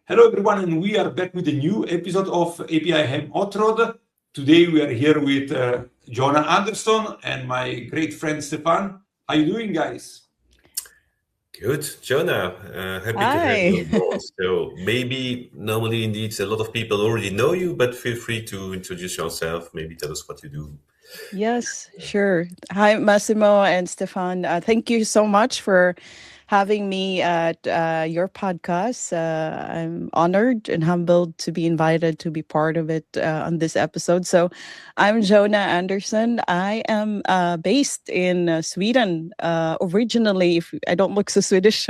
Hello everyone, and we are back with a new episode of APIM Hotrod. Today we are here with Jonah Anderson and my great friend Stefan. How you doing, guys? Good, Jonah. Happy to have you on board. So maybe normally indeed a lot of people already know you, but feel free to introduce yourself. Maybe tell us what you do. Yes, sure. Hi, Massimo and Stefan. Thank you so much for having me at your podcast. I'm honored and humbled to be invited to be part of it on this episode. So, I'm Jonah Anderson. I am based in Sweden. Originally, if I don't look so Swedish,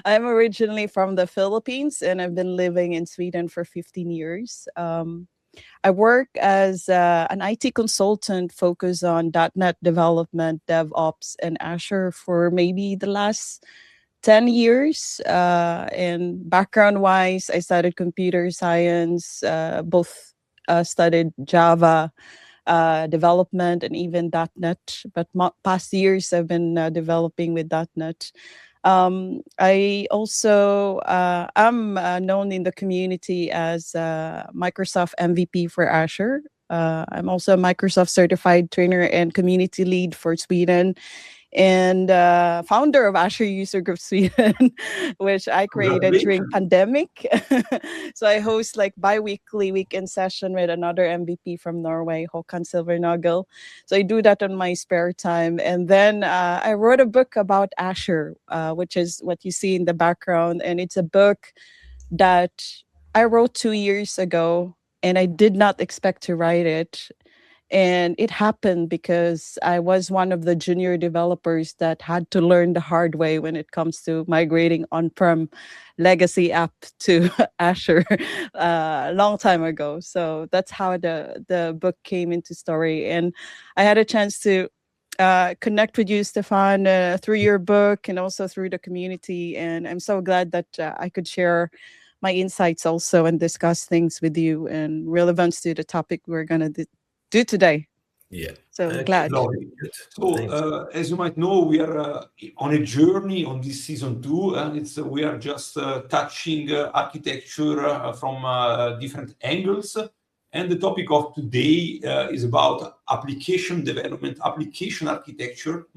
I'm originally from the Philippines and I've been living in Sweden for 15 years. I work as an IT consultant focused on .NET development, DevOps, and Azure for maybe the last 10 years. And background-wise, I studied computer science, both studied Java development and even .NET. But past years, I've been developing with .NET. I also am known in the community as Microsoft MVP for Azure. I'm also a Microsoft certified trainer and community lead for Sweden and founder of Azure User Group Sweden, which I created during pandemic. So I host like bi-weekly weekend session with another MVP from Norway, Håkan Silvernagel. So I do that on my spare time. And then I wrote a book about Azure, which is what you see in the background. And it's a book that I wrote 2 years ago, and I did not expect to write it. And it happened because I was one of the junior developers that had to learn the hard way when it comes to migrating on-prem legacy app to Azure a long time ago. So that's how the book came into story. And I had a chance to connect with you, Stefan, through your book and also through the community. And I'm so glad that I could share my insights also and discuss things with you and relevance to the topic we're going to do today. Yeah. So glad. So as you might know, we are on a journey on this season 2, and we are just touching architecture from different angles. And the topic of today is about application development, application architecture.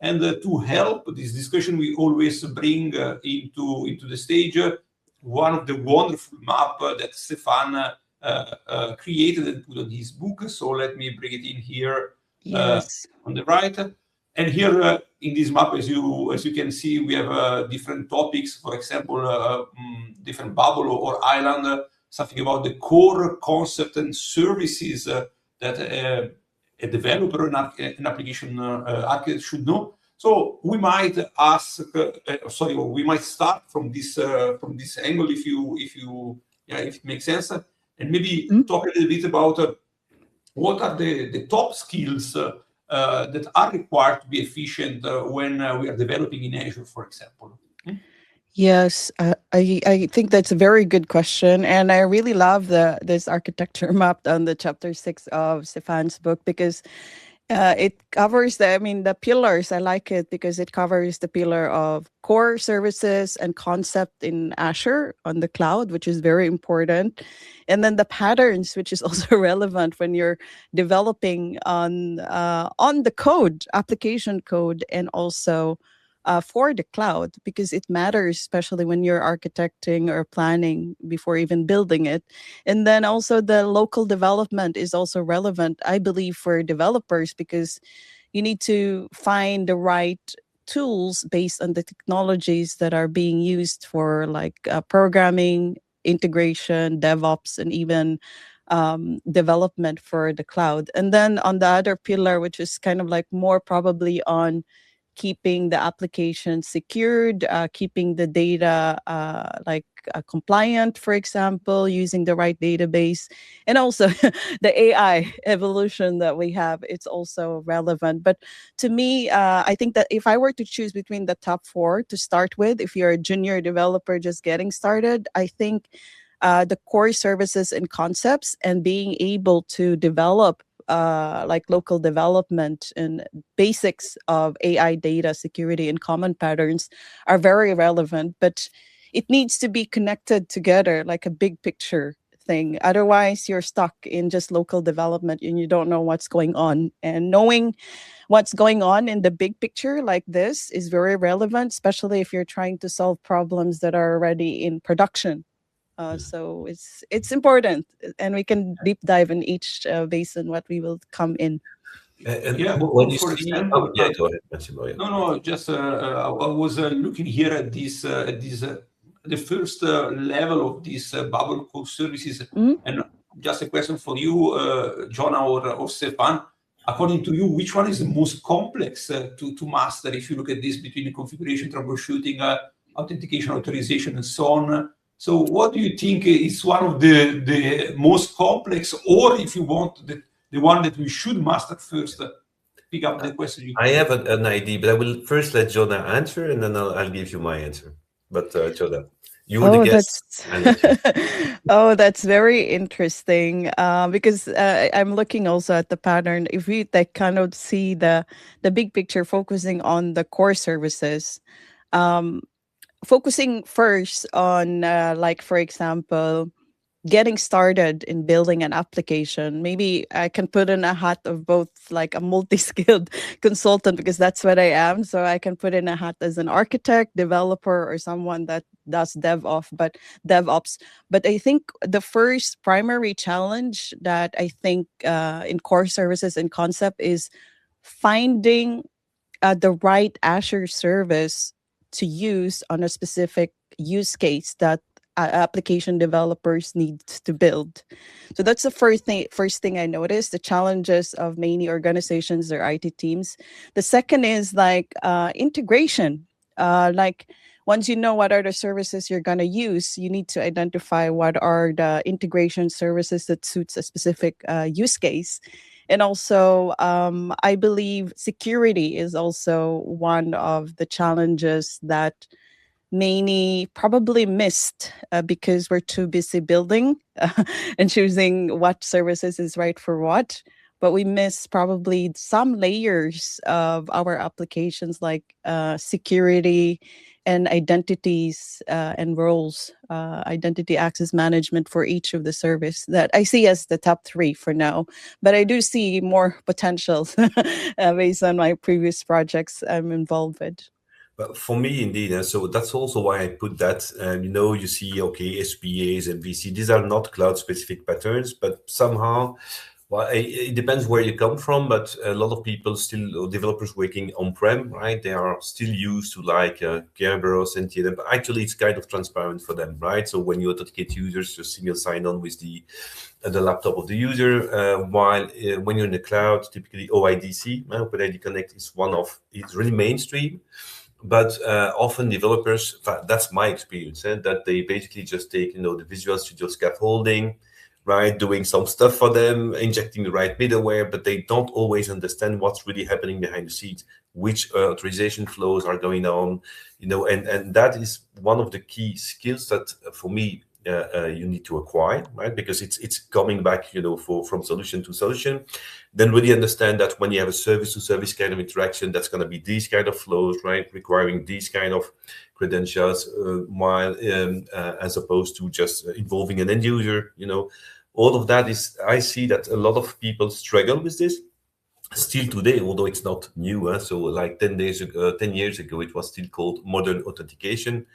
And to help this discussion, we always bring into the stage one of the wonderful map that Stefan created and put on his book. So let me bring it in here on the right. And here in this map, as you can see, we have different topics. For example, different bubble or island, something about the core concept and services that a developer and an application architect should know. So we might we might start from this angle if it makes sense. And maybe talk a little bit about what are the top skills that are required to be efficient when we are developing in Azure, for example. Yes, I think that's a very good question. And I really love this architecture map on the chapter 6 of Stefan's book because it covers the pillars. I like it because it covers the pillar of core services and concept in Azure on the cloud, which is very important. And then the patterns, which is also relevant when you're developing on the code, application code, and also for the cloud, because it matters, especially when you're architecting or planning before even building it. And then also the local development is also relevant, I believe, for developers, because you need to find the right tools based on the technologies that are being used for like programming, integration, DevOps, and even development for the cloud. And then on the other pillar, which is kind of like more probably on keeping the application secured, keeping the data compliant, for example, using the right database, and also the AI evolution that we have, it's also relevant. But to me, I think that if I were to choose between the top 4 to start with, if you're a junior developer just getting started, I think the core services and concepts and being able to develop local development and basics of AI data security and common patterns are very relevant. But it needs to be connected together like a big picture thing. Otherwise, you're stuck in just local development and you don't know what's going on. And knowing what's going on in the big picture like this is very relevant, especially if you're trying to solve problems that are already in production. So it's important, and we can deep dive in each basin what we will come in. When you for see, example, go ahead, Massimo. Yeah. No, just I was looking here at this, the first level of this bubble core services, and just a question for you, Jonah or Stefan. According to you, which one is the most complex to master? If you look at this between configuration, troubleshooting, authentication, authorization, and so on. So, what do you think is one of the most complex, or if you want the one that we should master first? Pick up the question. I have an idea, but I will first let Jonah answer, and then I'll give you my answer. But Jonah, you were the guest. That's very interesting because I'm looking also at the pattern. If we kind of see the big picture, focusing on the core services, focusing first on like, for example, getting started in building an application. Maybe I can put in a hat of both, like a multi-skilled consultant, because that's what I am. So I can put in a hat as an architect, developer, or someone that does DevOps. But I think the first primary challenge that I think in core services and concept is finding the right Azure service to use on a specific use case that application developers need to build. So that's the first thing I noticed, the challenges of many organizations, their IT teams. The second is like integration. Like once you know what are the services you're going to use, you need to identify what are the integration services that suits a specific use case. And also, I believe security is also one of the challenges that many probably missed because we're too busy building and choosing what services is right for what. But we miss probably some layers of our applications, like security and identities and roles, identity access management for each of the service that I see as the top 3 for now. But I do see more potentials based on my previous projects I'm involved with. But for me, indeed, so that's also why I put that. You see, okay, SPAs and VC, these are not cloud-specific patterns, but somehow, well, it depends where you come from. But a lot of people still, developers working on-prem, right? They are still used to like Kerberos and TLM, but actually it's kind of transparent for them, right? So when you authenticate users, just single sign-on with the laptop of the user, while when you're in the cloud, typically OIDC, OpenID Connect, it's really mainstream. But often developers, that's my experience, that they basically just take, the Visual Studio scaffolding, right, doing some stuff for them, injecting the right middleware, but they don't always understand what's really happening behind the scenes, which authorization flows are going on, and that is one of the key skills that, for me, you need to acquire, right? Because it's coming back, from solution to solution. Then really understand that when you have a service-to-service kind of interaction, that's going to be these kind of flows, right? Requiring these kind of credentials, while as opposed to just involving an end user, all of that is. I see that a lot of people struggle with this still today, although it's not new. So like 10 years ago, it was still called modern authentication.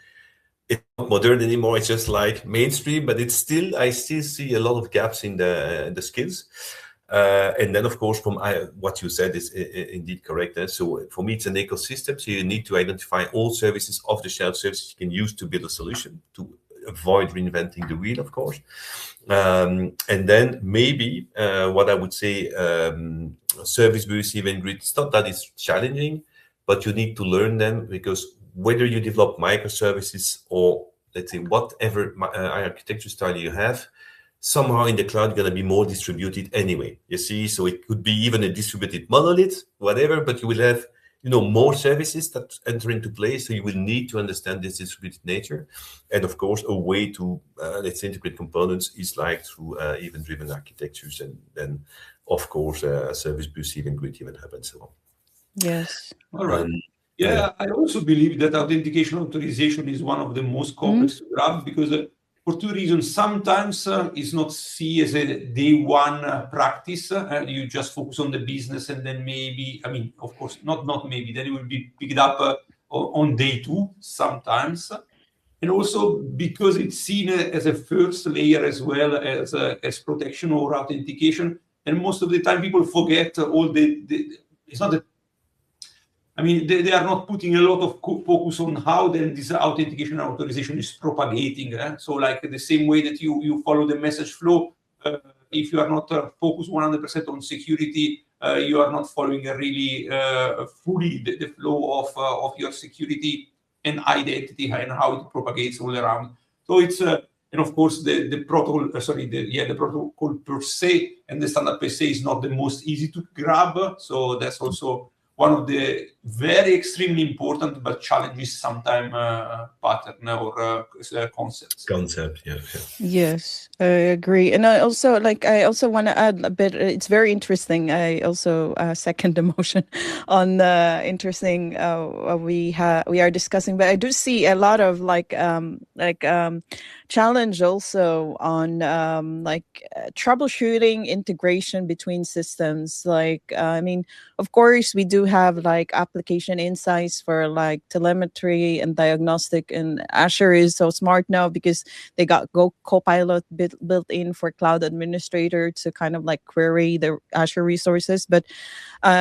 It's not modern anymore. It's just like mainstream, but I still see a lot of gaps in the skills. And then, of course, from what you said is indeed correct. So for me, it's an ecosystem. So you need to identify all services, off-the-shelf services you can use to build a solution, to avoid reinventing the wheel, of course. And then maybe what I would say, service bus, event grid, it's not that it's challenging, but you need to learn them, because whether you develop microservices or, let's say, whatever architecture style you have, somehow in the cloud, you're going to be more distributed anyway. You see, so it could be even a distributed monolith, whatever, but you will have, more services that enter into play. So you will need to understand this distributed nature. And of course, a way to, let's say, integrate components is like through event-driven architectures, and then, of course, a service bus, event grid, event hub, and so on. Yes. All right. Yeah, I also believe that authentication authorization is one of the most complex to grab because for two reasons. Sometimes it's not seen as a day one practice. You just focus on the business and then maybe, I mean, of course, not maybe, then it will be picked up on day two sometimes. And also because it's seen as a first layer as well as protection or authentication. And most of the time people forget all it's not that, I mean, they are not putting a lot of focus on how then this authentication and authorization is propagating. So like the same way that you follow the message flow, if you are not focused 100% on security, you are not following really fully the flow of your security and identity and how it propagates all around. So it's and of course the protocol, the protocol per se and the standard per se is not the most easy to grab. So that's also one of the very extremely important but challenges sometimes pattern or concepts. Concept, yeah. Yes, I agree. And I also want to add a bit. It's very interesting. I also second the motion on the interesting we are discussing. But I do see a lot of challenge also on troubleshooting integration between systems. I mean, of course, we do have like application insights for like telemetry and diagnostic, and Azure is so smart now because they got Copilot built in for cloud administrator to kind of like query the Azure resources. But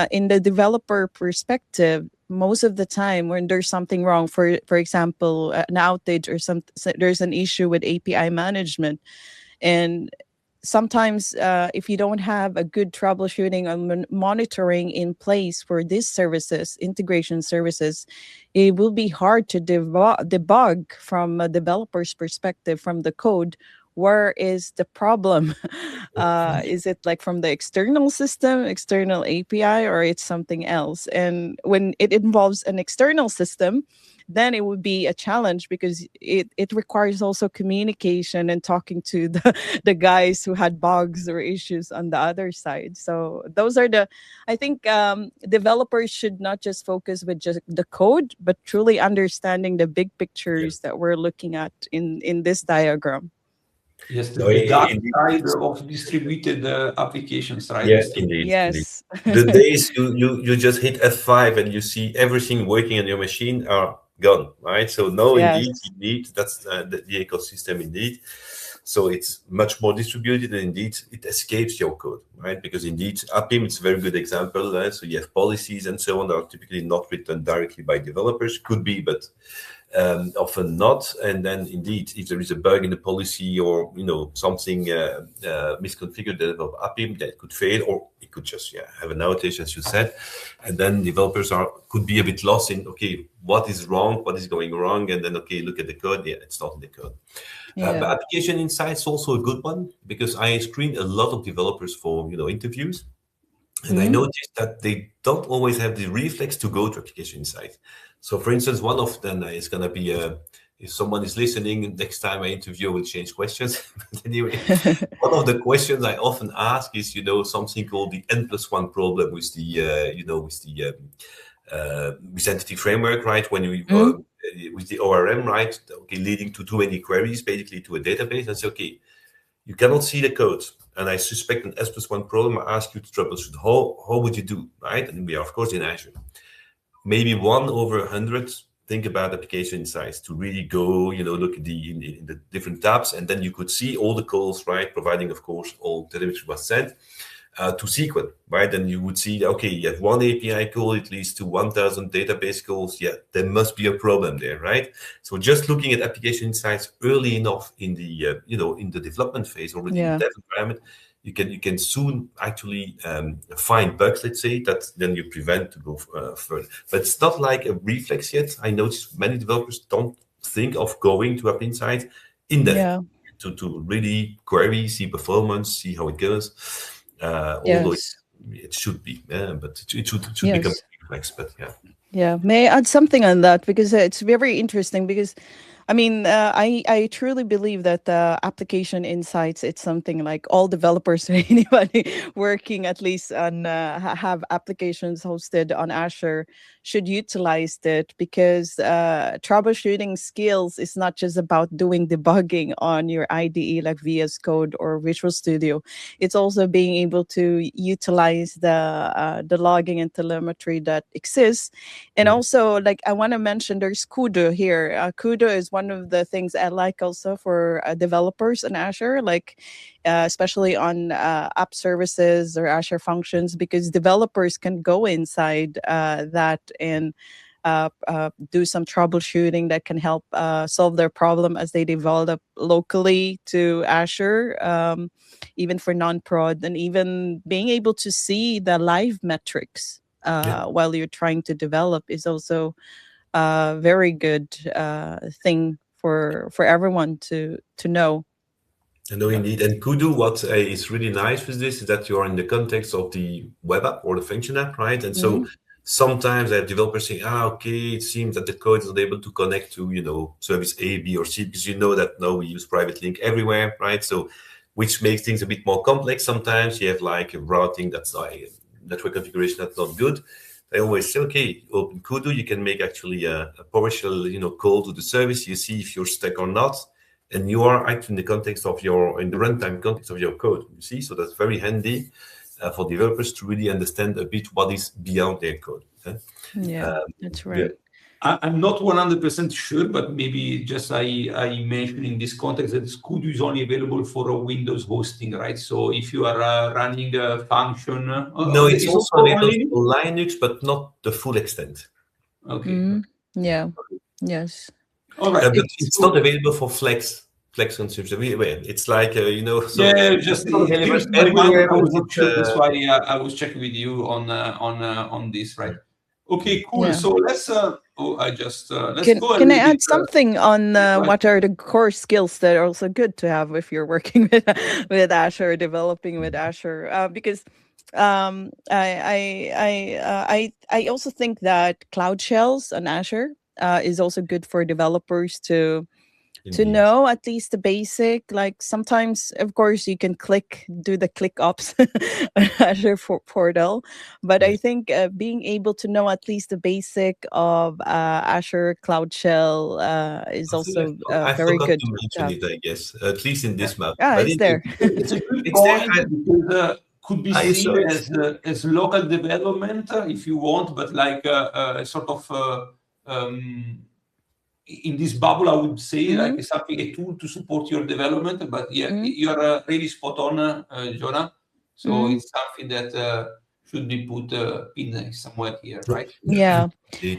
in the developer perspective, most of the time when there's something wrong, for example, an outage or there's an issue with API management, and sometimes if you don't have a good troubleshooting or monitoring in place for these services, integration services, it will be hard to debug from a developer's perspective from the code. Where is the problem? Is it like from the external system, external API, or it's something else? And when it involves an external system, then it would be a challenge because it requires also communication and talking to the guys who had bugs or issues on the other side. So those are I think developers should not just focus with just the code, but truly understanding the big pictures that we're looking at in this diagram. Yes, the dark side of distributed applications, right? Yeah, indeed. Yes. Indeed. The days you just hit F5 and you see everything working on your machine are gone, right? So no, indeed, that's the ecosystem indeed. So it's much more distributed, and indeed it escapes your code, right? Because indeed APIM is a very good example. So you have policies and so on that are typically not written directly by developers, could be, but often not. And then indeed, if there is a bug in the policy or something misconfigured of APIM, that could fail, or it could just have an outage, as you said. And then developers could be a bit lost in, okay, what is wrong, what is going wrong, and then look at the code. Yeah, it's not in the code. But application insights also a good one, because I screen a lot of developers for interviews. And I noticed that they don't always have the reflex to go to application insight. So, for instance, one of them is going to be, if someone is listening, next time I interview, we'll change questions. But anyway, one of the questions I often ask is, something called the N+1 problem with the, with entity framework, right? When we with the ORM, right? Okay, leading to too many queries, basically to a database. I say, okay, you cannot see the code, and I suspect an S+1 problem. I ask you to troubleshoot. How would you do, right? And we are, of course, in Azure. Maybe 1/100. Think about application insights to really go, look at in the different tabs, and then you could see all the calls, right? Providing, of course, all telemetry was sent to SQL, right? And you would see, okay, you have one API call, it leads to 1,000 database calls. Yeah, there must be a problem there, right? So just looking at application insights early enough in the, in the development phase or in the dev environment, you can soon actually find bugs, let's say, that then you prevent to go further. But it's not like a reflex yet. I notice many developers don't think of going to App Insight in depth to really query, see performance, see how it goes. Although it should be, but it should become a reflex. But may I add something on that, because it's very interesting, because I mean, I truly believe that application insights, it's something like all developers or anybody working at least on have applications hosted on Azure should utilize it, because troubleshooting skills is not just about doing debugging on your IDE like VS Code or Visual Studio. It's also being able to utilize the logging and telemetry that exists. And also, like, I want to mention there's Kudu here. Kudu is one of the things I like also for developers in Azure, like especially on app services or Azure functions, because developers can go inside that and do some troubleshooting that can help solve their problem as they develop locally to Azure, even for non-prod, and even being able to see the live metrics while you're trying to develop is also a very good thing for everyone to know. No, indeed. And Kudu, what is really nice with this is that you're in the context of the web app or the function app, right? And so sometimes I have developers saying, okay, it seems that the code is not able to connect to, service A, B, or C, because that now we use private link everywhere, right? So, which makes things a bit more complex. Sometimes you have like a routing that's like network configuration that's not good. I always say, okay, open Kudu, you can make actually a PowerShell, call to the service. You see if you're stuck or not. And you are actually in the context of in the runtime context of your code, you see? So that's very handy for developers to really understand a bit what is beyond their code. Yeah, that's right. I'm not 100% sure, but maybe just I mentioned in this context that Kudu is only available for a Windows hosting, right? So if you are running a function... no, it's also available for Linux, but not the full extent. Okay. Yeah, yes. All right. But it's not available for Flex consumption. It's like, So just everywhere. I was not sure. That's why I was checking with you on this, right? Okay, cool. Yeah. So let's let's go. Can I add something on what are the core skills that are also good to have if you're working with Azure, developing with Azure? Because I also think that Cloud Shells on Azure is also good for developers to know at least the basic. Like sometimes, of course, you can do the click ops on Azure portal, but I think being able to know at least the basic of Azure Cloud Shell is also very good. To mention it, I guess, at least in this map. But it's there. It's a good point because could be seen as local development if you want, but like a sort of in this bubble, I would say like something, a tool to support your development. But yeah, you are really spot on, Jonah. So it's something that should be put in somewhere here, right? Yeah.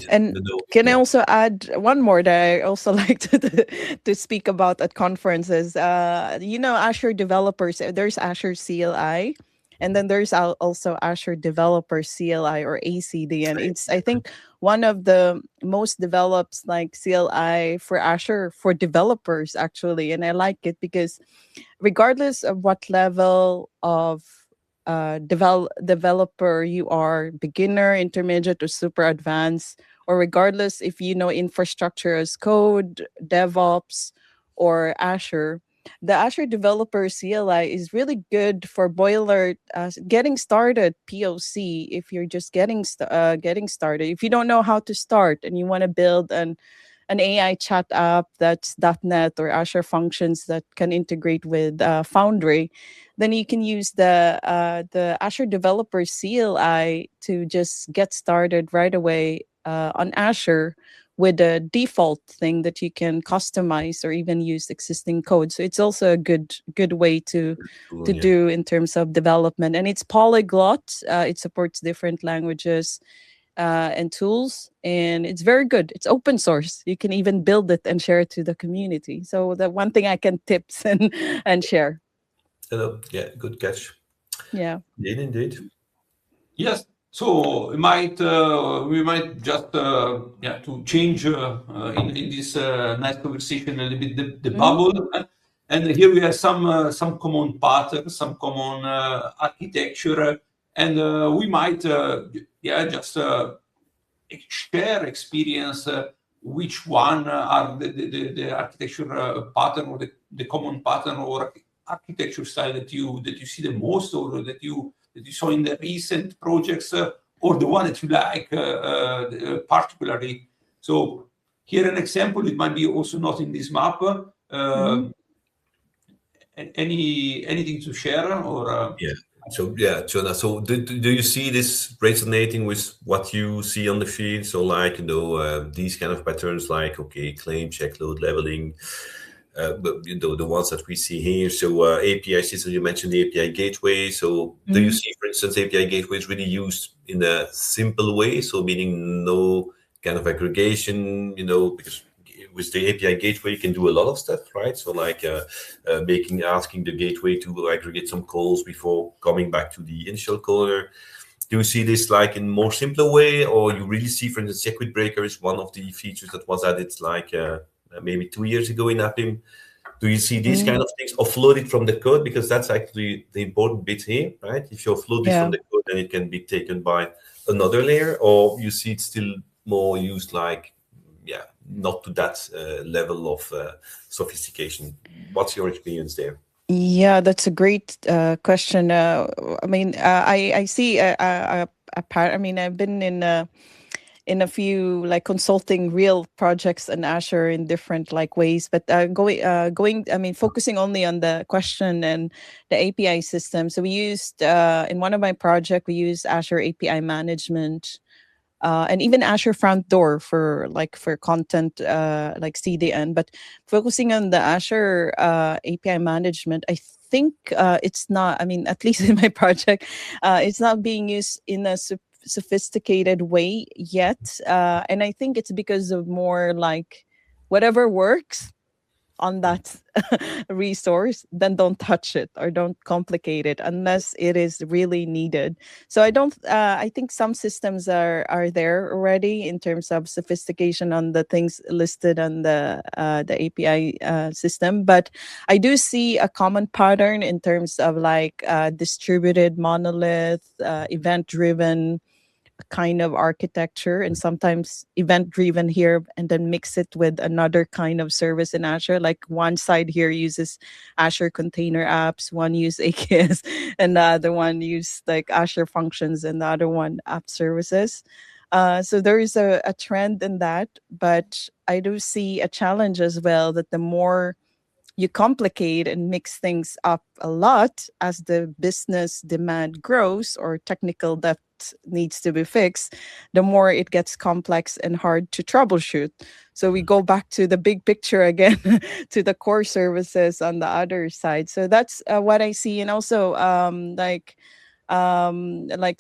And can I also add one more that I also like to speak about at conferences? Azure developers, there's Azure CLI. And then there's also Azure Developer CLI or ACD. And it's, I think, one of the most developed like CLI for Azure for developers, actually. And I like it because regardless of what level of developer you are, beginner, intermediate, or super advanced, or regardless if you know infrastructure as code, DevOps, or Azure, the Azure Developer CLI is really good for getting started POC. If you're just getting started, if you don't know how to start and you want to build an AI chat app that's .NET or Azure Functions that can integrate with Foundry, then you can use the Azure Developer CLI to just get started right away on Azure with a default thing that you can customize or even use existing code. So it's also a good way to do in terms of development. And it's polyglot. It supports different languages and tools, and it's very good. It's open source. You can even build it and share it to the community. So the one thing I can tips and share. Yeah, good catch. Yeah. Indeed. Yes. So we might just to change in this nice conversation a little bit the bubble, and here we have some common patterns, some common architecture, and we might just share experience which one are the architecture pattern or the common pattern or architecture style that you see the most, or that you saw in the recent projects, or the one that you like particularly. So here an example, it might be also not in this map. Anything to share, or yeah. So yeah, Jonah. So do you see this resonating with what you see on the field? So like these kind of patterns, like claim, check, load, leveling, but the ones that we see here. So API system, you mentioned the API gateway. So do you see, for instance, API gateway is really used in a simple way? So meaning no kind of aggregation, because with the API gateway, you can do a lot of stuff, right? So like asking the gateway to aggregate some calls before coming back to the initial caller. Do you see this like in more simpler way, or you really see, for instance, check with breaker is one of the features that was added like maybe 2 years ago in APIM? Do you see these kind of things offloaded from the code? Because that's actually the important bit here, right? If you offload it from the code, then it can be taken by another layer, or you see it still more used like, not to that level of sophistication. What's your experience there? Yeah, that's a great question. I mean, I see a part. I mean, I've been in a few like consulting real projects in Azure in different like ways, but going. I mean, focusing only on the question and the API system. So we used in one of my projects, we used Azure API management. And even Azure Front Door for content like CDN, but focusing on the Azure API management, I think it's not. I mean, at least in my project, it's not being used in a sophisticated way yet, and I think it's because of more like whatever works on that resource, then don't touch it or don't complicate it unless it is really needed. So I don't. I think some systems are there already in terms of sophistication on the things listed on the API system, but I do see a common pattern in terms of like distributed monolith, event driven kind of architecture, and sometimes event driven here, and then mix it with another kind of service in Azure. Like one side here uses Azure Container Apps, one use AKS, and the other one use like Azure Functions, and the other one App Services. So there is a trend in that, but I do see a challenge as well, that the more you complicate and mix things up a lot as the business demand grows or technical debt needs to be fixed, the more it gets complex and hard to troubleshoot. So we go back to the big picture again, to the core services on the other side. So that's what I see. And also like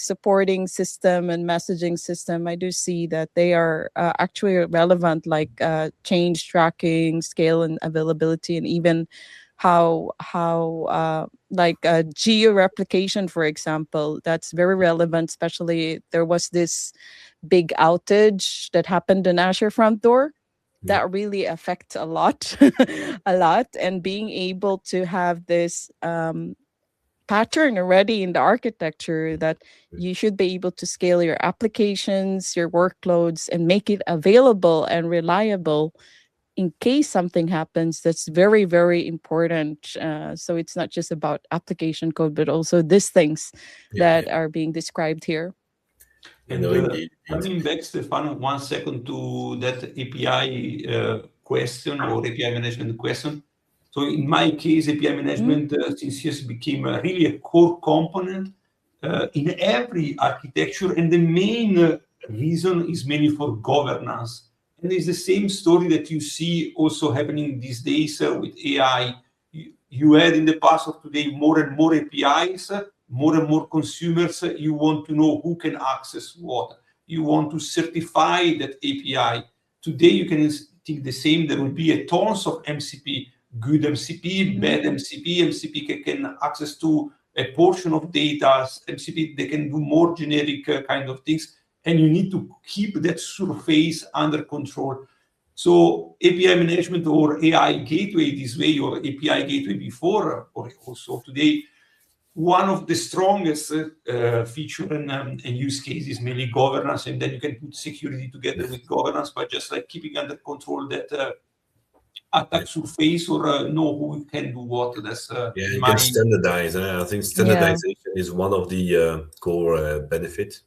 supporting system and messaging system, I do see that they are actually relevant, like change tracking, scale and availability, and even how like geo replication, for example, that's very relevant. Especially there was this big outage that happened in Azure Front Door that really affects a lot, a lot, and being able to have this pattern already in the architecture that you should be able to scale your applications, your workloads, and make it available and reliable in case something happens. That's very, very important. So it's not just about application code, but also these things that are being described here. And coming back, Stefan, 1 second to that API question or API management question. So in my case, API management since years became really a core component in every architecture, and the main reason is mainly for governance. And it's the same story that you see also happening these days with AI. You had in the past of today more and more APIs, more and more consumers. You want to know who can access what. You want to certify that API. Today you can think the same. There will be a tons of MCP, good MCP, bad MCP. MCP can access to a portion of data. MCP, they can do more generic kind of things. And you need to keep that surface under control. So API management or AI gateway this way, or API gateway before, or also today, one of the strongest feature and use cases, mainly governance, and then you can put security together with governance, but just like keeping under control that attack surface or know who can do what. That's you can standardize. I think standardization is one of the core benefits.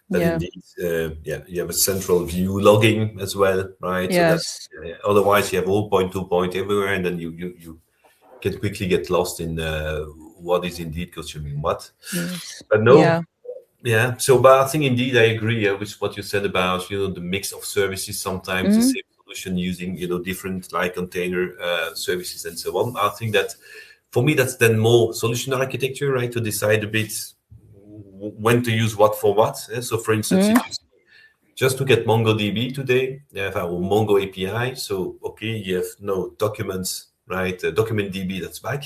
That indeed, you have a central view logging as well, right? Yes. So that's otherwise you have all point to point everywhere, and then you can quickly get lost in what is indeed consuming what. Yes. But no, So, but I think indeed I agree with what you said about the mix of services. Sometimes the same solution using different like container services and so on. I think that for me that's then more solution architecture, right? To decide a bit when to use what for what. So, for instance, if you just to get MongoDB today, you have our Mongo API. So, okay, you have no documents. Right, document DB that's back,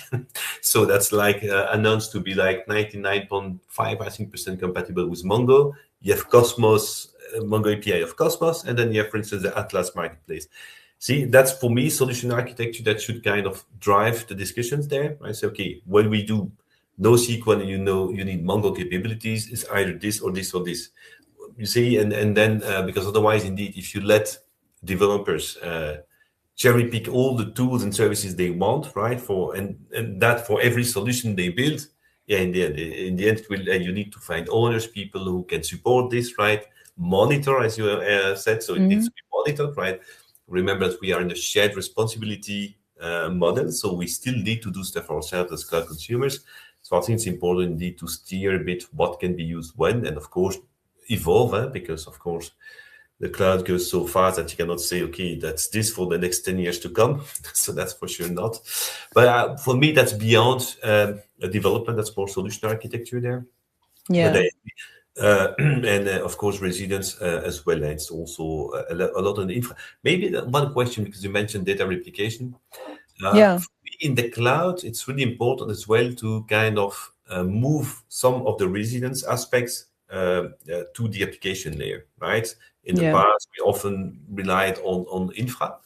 so that's like announced to be like 99.5 I think % compatible with Mongo. You have Cosmos, Mongo API of Cosmos, and then you have, for instance, the Atlas Marketplace. See, that's for me solution architecture that should kind of drive the discussions there. I say, okay, when we do NoSQL, and you need Mongo capabilities, it's either this or this or this. You see, and then because otherwise, indeed, if you let developers cherry pick all the tools and services they want, right? And that for every solution they build, in the end, it will, you need to find owners, people who can support this, right? Monitor, as you said, so it needs to be monitored, right? Remember that we are in a shared responsibility model, so we still need to do stuff ourselves as cloud consumers. So I think it's important indeed to steer a bit what can be used when, and of course evolve, because of course the cloud goes so fast that you cannot say, okay, that's this for the next 10 years to come. So that's for sure not. But for me, that's beyond a development. That's more solution architecture there. Yeah. And of course, resilience as well. It's also a lot on the infra. Maybe one question, because you mentioned data replication. In the cloud, it's really important as well to kind of move some of the resilience aspects to the application layer, right? In the past, we often relied on infra.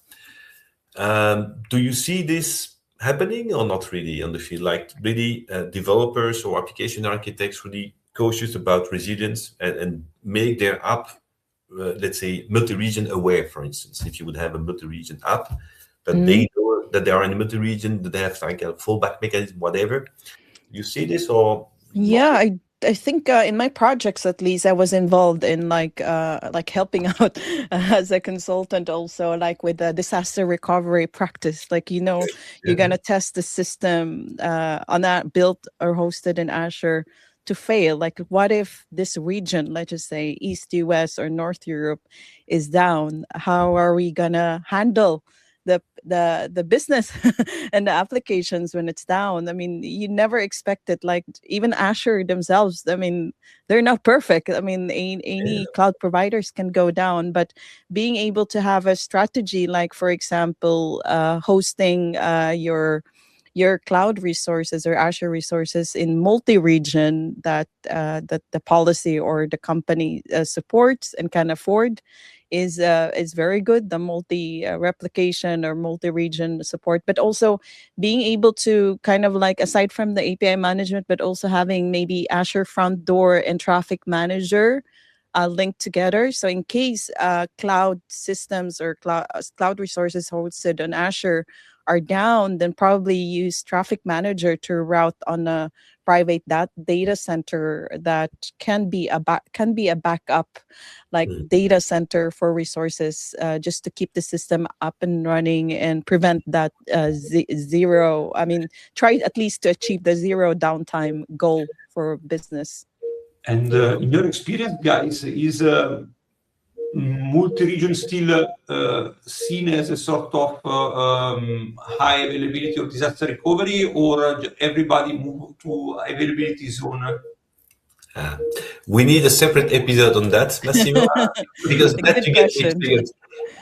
Do you see this happening or not really on the field? Like really developers or application architects really cautious about resilience and make their app, let's say, multi-region aware, for instance. If you would have a multi-region app, but they know that they are in a multi-region, that they have like a fallback mechanism, whatever. You see this or? Yeah, I think in my projects, at least, I was involved in like helping out as a consultant, also like with the disaster recovery practice. Like you're gonna test the system on that built or hosted in Azure to fail. Like, what if this region, let's just say East US or North Europe, is down? How are we gonna handle the business and the applications when it's down? I mean, you never expect it. Like even Azure themselves, I mean, they're not perfect. I mean, any cloud providers can go down, but being able to have a strategy, like for example, hosting your cloud resources or Azure resources in multi-region that the policy or the company supports and can afford is very good. The replication or multi-region support, but also being able to kind of like, aside from the API management, but also having maybe Azure Front Door and Traffic Manager linked together. So in case cloud systems or cloud resources hosted on Azure are down, then probably use Traffic Manager to route on a private data center that can be a backup, like data center for resources, just to keep the system up and running and prevent that zero. I mean, try at least to achieve the zero downtime goal for business. And in your experience, guys, is multi-region still seen as a sort of high availability of disaster recovery, or everybody move to availability zone? We need a separate episode on that, Massimo, because that you get experience.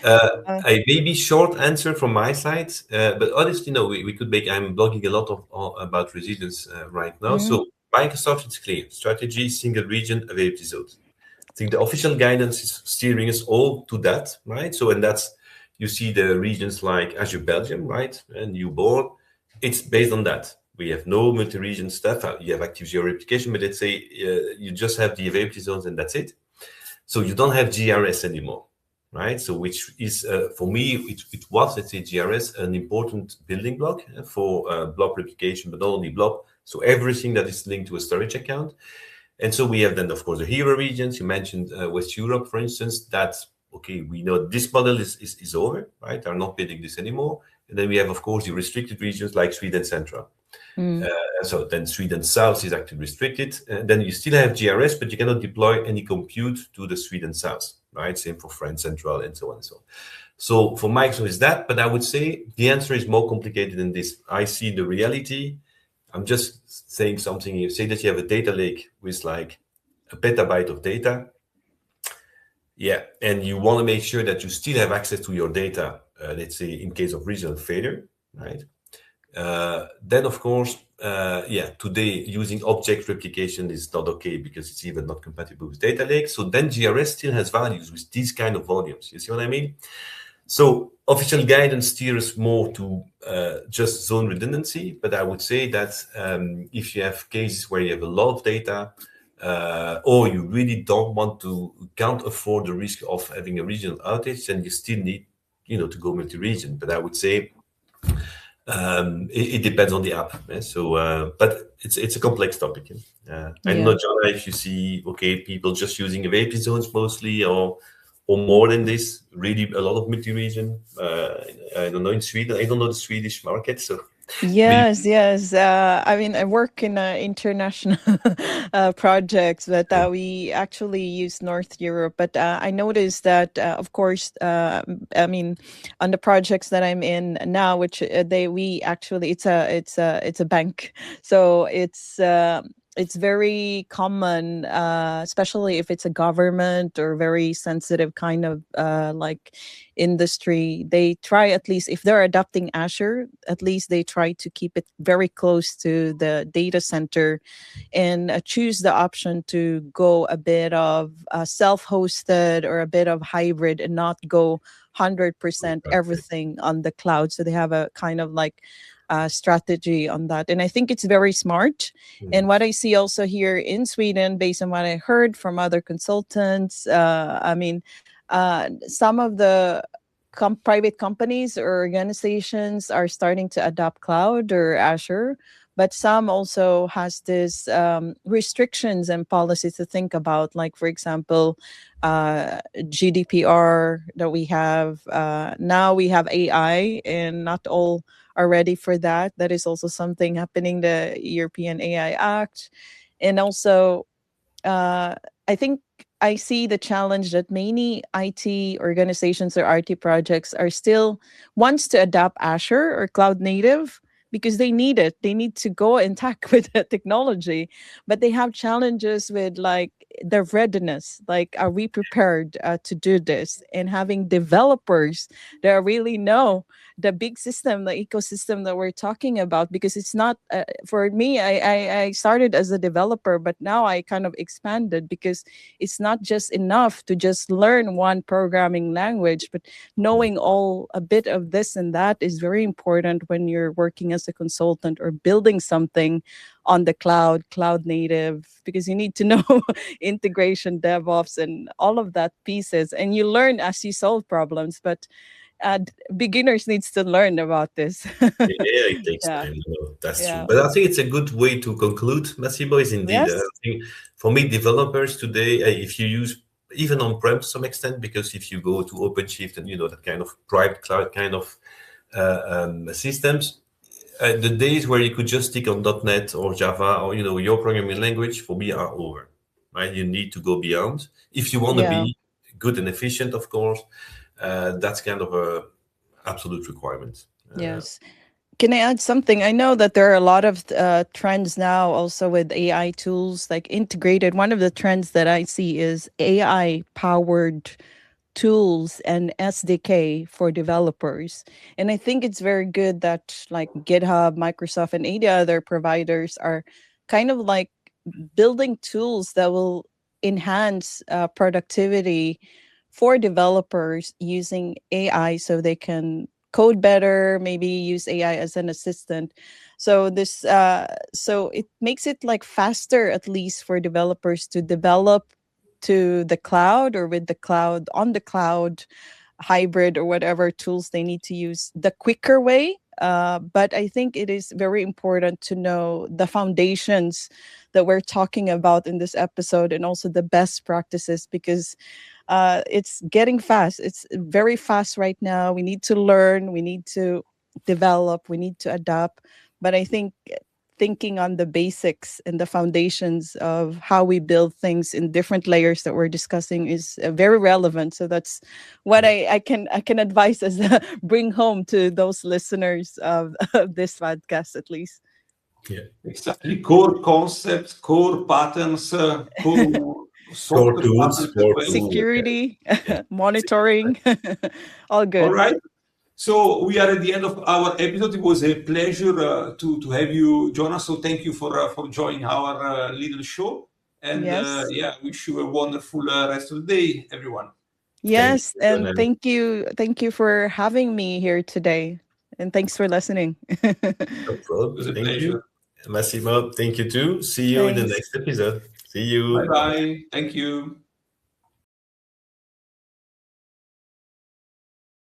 A maybe short answer from my side, but honestly, no, we could make. I'm blogging a lot about resilience right now. So Microsoft, it's clear: strategy, single region, availability zones. I think the official guidance is steering us all to that, right? So, and that's, you see the regions like Azure Belgium, right? And you board, it's based on that. We have no multi-region stuff. You have active geo-replication, but let's say you just have the availability zones and that's it. So you don't have GRS anymore, right? So which is, for me, it was, let's say, GRS, an important building block for blob replication, but not only blob. So everything that is linked to a storage account. And so we have then, of course, the hero regions. You mentioned West Europe, for instance. That's, okay, we know this model is over, right? They're not building this anymore. And then we have, of course, the restricted regions like Sweden Central. So then Sweden South is actually restricted. Then you still have GRS, but you cannot deploy any compute to the Sweden South, right? Same for France Central and so on and so on. So for Microsoft is that, but I would say the answer is more complicated than this. I see the reality. I'm just saying something. You say that you have a data lake with like a petabyte of data. Yeah, and you want to make sure that you still have access to your data, let's say in case of regional failure, right? Then, of course, today using object replication is not okay because it's even not compatible with data lake. So then GRS still has values with these kind of volumes. You see what I mean? So official guidance steers more to just zone redundancy, but I would say that if you have cases where you have a lot of data, or you really can't afford the risk of having a regional outage, then you still need, to go multi-region. But I would say it depends on the app. So, but it's a complex topic. I don't know, Jonah, if you see, people just using availability zones mostly, or more than this, really a lot of multi-region. I don't know in Sweden. I don't know the Swedish market, so. Yes. I mean, I work in international projects, but we actually use North Europe. But I noticed that, of course, I mean, on the projects that I'm in now, which it's a bank, so it's very common, especially if it's a government or very sensitive kind of like industry. They try, at least if they're adopting Azure, at least they try to keep it very close to the data center and choose the option to go a bit of self-hosted or a bit of hybrid and not go 100% everything on the cloud. So they have a kind of like strategy on that. And I think it's very smart. And what I see also here in Sweden, based on what I heard from other consultants, I mean, some of the private companies or organizations are starting to adopt cloud or Azure, but some also has this restrictions and policies to think about, like, for example, GDPR that we have. Now we have AI and not all are ready for that. That is also something happening, the European AI Act. And also, I think I see the challenge that many IT organizations or IT projects are still wants to adopt Azure or cloud native because they need it. They need to go and tack with the technology, but they have challenges with like their readiness. Like, are we prepared to do this? And having developers that really know the big system, the ecosystem that we're talking about, because it's not for me. I started as a developer, but now I kind of expanded because it's not just enough to just learn one programming language, but knowing a bit of this and that is very important when you're working as a consultant or building something on the cloud native, because you need to know integration, DevOps, and all of that pieces, and you learn as you solve problems. But beginners needs to learn about this. It takes time. That's true. But I think it's a good way to conclude, Massimo, is indeed. Yes. I think for me, developers today, if you use even on-prem to some extent, because if you go to OpenShift and that kind of private cloud kind of systems, the days where you could just stick on .NET or Java or your programming language, for me, are over. Right? You need to go beyond if you want to be good and efficient. Of course, that's kind of a absolute requirement. Yes. Can I add something? I know that there are a lot of trends now also with AI tools like integrated. One of the trends that I see is AI powered tools and SDK for developers. And I think it's very good that like GitHub, Microsoft, and any other providers are kind of like building tools that will enhance productivity for developers using AI so they can code better, maybe use AI as an assistant. So this so it makes it like faster, at least for developers to develop to the cloud or with the cloud, on the cloud, hybrid or whatever tools they need to use, the quicker way. But I think it is very important to know the foundations that we're talking about in this episode, and also the best practices, because it's getting fast. It's very fast right now. We need to learn, we need to develop, we need to adapt. But I think thinking on the basics and the foundations of how we build things in different layers that we're discussing is very relevant. So that's what I can advise as bring home to those listeners of this podcast, at least. Yeah, exactly. Core concepts, core patterns, core software tools, patterns as core well. tools. Security, Yeah. monitoring, all good. All right. So we are at the end of our episode. It was a pleasure to have you, Jonah. So thank you for joining our little show. And Yes. yeah, wish you a wonderful rest of the day, everyone. Yes, you, and Jonah. thank you for having me here today, and thanks for listening. No It problem. was a Thank pleasure. you. Massimo, thank you too. See you in the Thanks. next episode. See you. Bye bye. Thank you.